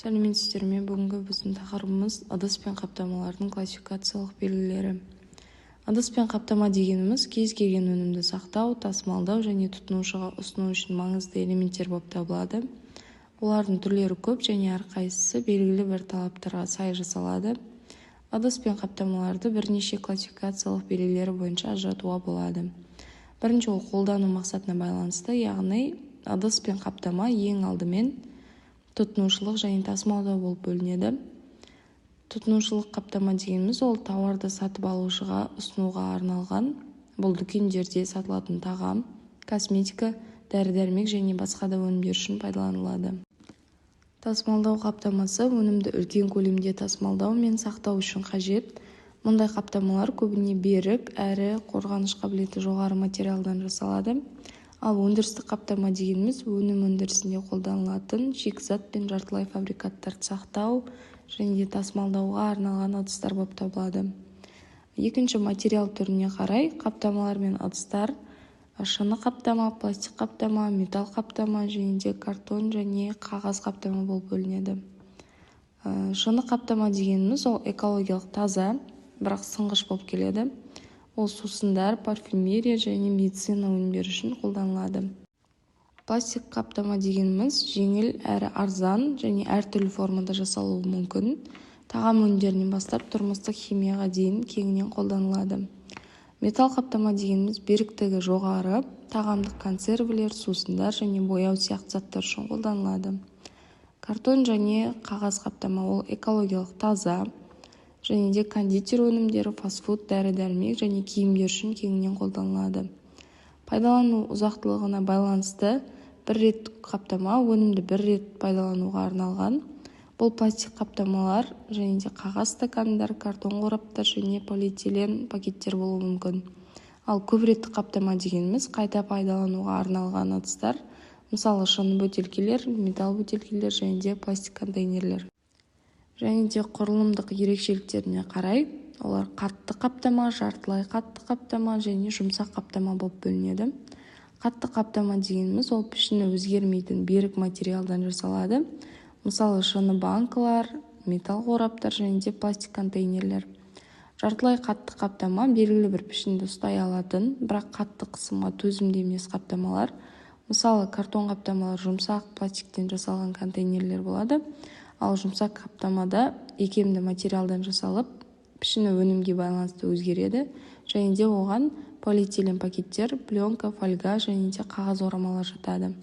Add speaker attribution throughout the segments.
Speaker 1: Сәлеметсіздер ме? Бүгінгі біздің тақырыбымыз ыдыс пен қаптамалардың классификациялық белгілері. Ыдыс пен қаптама дегеніміз кез келген өнімді сақтау, тасымалдау және тұтынушыға ұсыну үшін маңызды элементтер болып табылады. Олардың түрлері көп және әрқайсысы белгілі бір талаптарға сай жасалады. Ыдыс пен қаптамаларды бірнеше классификациялық белгілері бойынша ажыратуға болады. Бірінші, ол қолдану мақсатына байланысты, яғни ыдыс пен қаптама ең алдымен тұтынушылық және тасымалдау болып бөлінеді. Тұтынушылық қаптама дегеніміз ол тауарды сатып алушыға ұсынуға арналған. Бұл дүкендерде сатылатын тағам, косметика, дәрі-дәрмек және басқа да өнімдер үшін пайдаланылады. Тасымалдау қаптамасы өнімді үлкен көлемде тасымалдау мен сақтау үшін қажет. Мұндай қаптамалар көбіне берік әрі қорғаныш қабілеті жоғары материалдан жасалады. Ал өндірістік қаптама дегеніміз өнім өндірісінде қолданылатын шикізат пен жартылай фабрикаттарды сақтау және де тасымалдауға арналған ыдыстар болып табылады. Екінші, материал түріне қарай қаптамалар мен ыдыстар шыны қаптама, пластик қаптама, металл қаптама және де картон және қағаз қаптама болып бөлінеді. Шыны қаптама дегеніміз ол экологиялық таза, бірақ сынғыш болып келеді. Ол сусындар, парфюмерия және медицина өнімдері үшін қолданылады. Пластик қаптама дегеніміз жеңіл әрі арзан және әртүрлі формада жасалуы мүмкін. Тағам өнімдерінен бастап тұрмыстық химияға дейін кеңінен қолданылады. Металл қаптама дегеніміз беріктігі жоғары, тағамдық консервілер, сусындар және бояу сияқты заттар үшін қолданылады. Картон және қағаз қаптама ол экологиялық таза және де кондитер өнімдері, фастфуд, дәрі-дәрмек және киімдер үшін кеңінен қолданылады. Пайдалану ұзақтылығына байланысты бір реттік қаптама өнімді бір рет пайдалануға арналған. Бұл пластик қаптамалар және де қағаз стакандар, картон қораптар және полиэтилен пакеттер болуы мүмкін. Ал көп реттік қаптама дегеніміз қайта пайдалануға арналған ыдыстар, мысалы шыны бөтелкелер, металл бөтелкелер және де пластик контейнерлер. Және де құрылымдық ерекшеліктеріне қарай олар қатты қаптама, жартылай қатты қаптама және жұмсақ қаптама болып бөлінеді. Қатты қаптама дегеніміз ол пішіні өзгермейтін берік материалдан жасалады. Мысалы шыны банкалар, металл қораптар және де пластик контейнерлер. Жартылай қатты қаптама белгілі бір пішінді ұстай алатын, бірақ қатты қысымға төзімді емес қаптамалар. Мысалы картон қаптамалар жұмсақ пластиктен жасалған контейнерлер болады. Ал жұмсақ қаптамада икемді материалдан жасалып, пішіні өнімге байланысты өзгереді және де оған полиэтилен пакеттер, пленка, фольга және де қағаз орамалар жатады.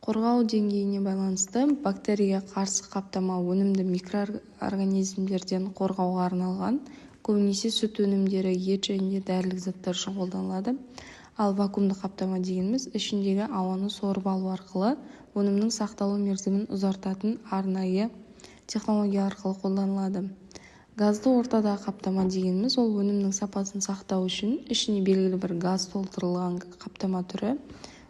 Speaker 1: Қорғау деңгейіне байланысты бактерияға қарсы қаптама өнімді микроорганизмдерден қорғауға арналған, көбінесе сүт өнімдері, ет және дәрілік заттар үшін қолданылады. Ал вакуумды қаптама дегеніміз ішіндегі ауаны сорып алу арқылы өнімнің сақталу мерзімін ұзартатын арнайы технология арқылы қолданылады. Газды ортадағы қаптама дегеніміз ол өнімнің сапасын сақтау үшін ішіне белгілі бір газ толтырылған қаптама түрі,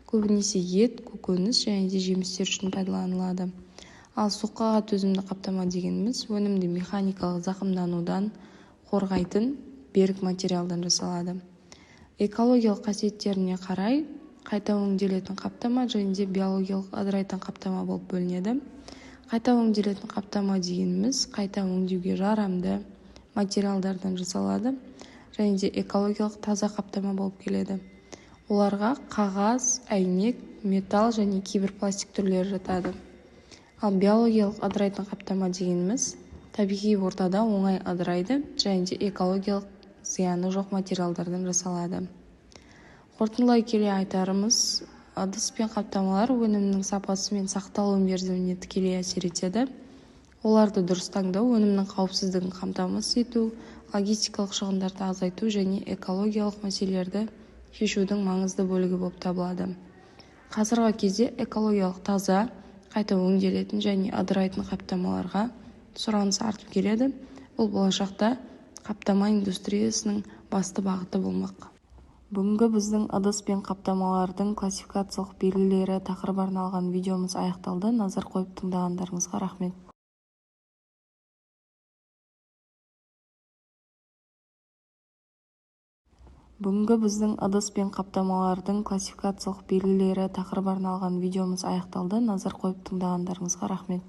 Speaker 1: көбінесе ет, көкөніс және де жемістер үшін пайдаланылады. Ал соққыға төзімді қаптама дегеніміз өнімді механикалық зақымданудан қорғайтын берік материалдан жасалады. Экологиялық қасиеттеріне қарай қайта өңделетін қаптама және де биологиялық ыдырайтын қаптама болып бөлінеді. Қайта өңделетін қаптама дегеніміз қайта өңдеуге жарамды материалдардан жасалады және де экологиялық таза қаптама болып келеді. Оларға қағаз, әйнек, металл және кейбір пластик түрлері жатады. Ал биологиялық ыдырайтын қаптама дегеніміз табиғи ортада оңай ыдырайды және де экологиялық зияны жоқ материалдардан жасалады. Қорытындылай келе айтарымыз, ыдыс пен қаптамалар өнімнің сапасы мен сақталу мерзіміне тікелей әсер етеді. Оларды дұрыс таңдау өнімнің қауіпсіздігін қамтамасыз ету, логистикалық шығындарды азайту және экологиялық мәселелерді шешудің маңызды бөлігі болып табылады. Қазіргі кезде экологиялық таза, қайта өңделетін және ыдырайтын қаптамаларға сұраныс артып келеді. Бұл болашақта қаптама индустриясының басты бағыты болмақ. Бүгінгі біздің ыдыс пен қаптамалардың классификациялық белгілері тақырыбына арналған видеомыз аяқталды. Назар қойып тыңдағандарыңызға рахмет. Бүгінгі біздің ыдыс пен қаптамалардың классификациялық белгілері тақырыбына арналған видеомыз аяқталды. Назар қойып тыңдағандарыңызға рахмет.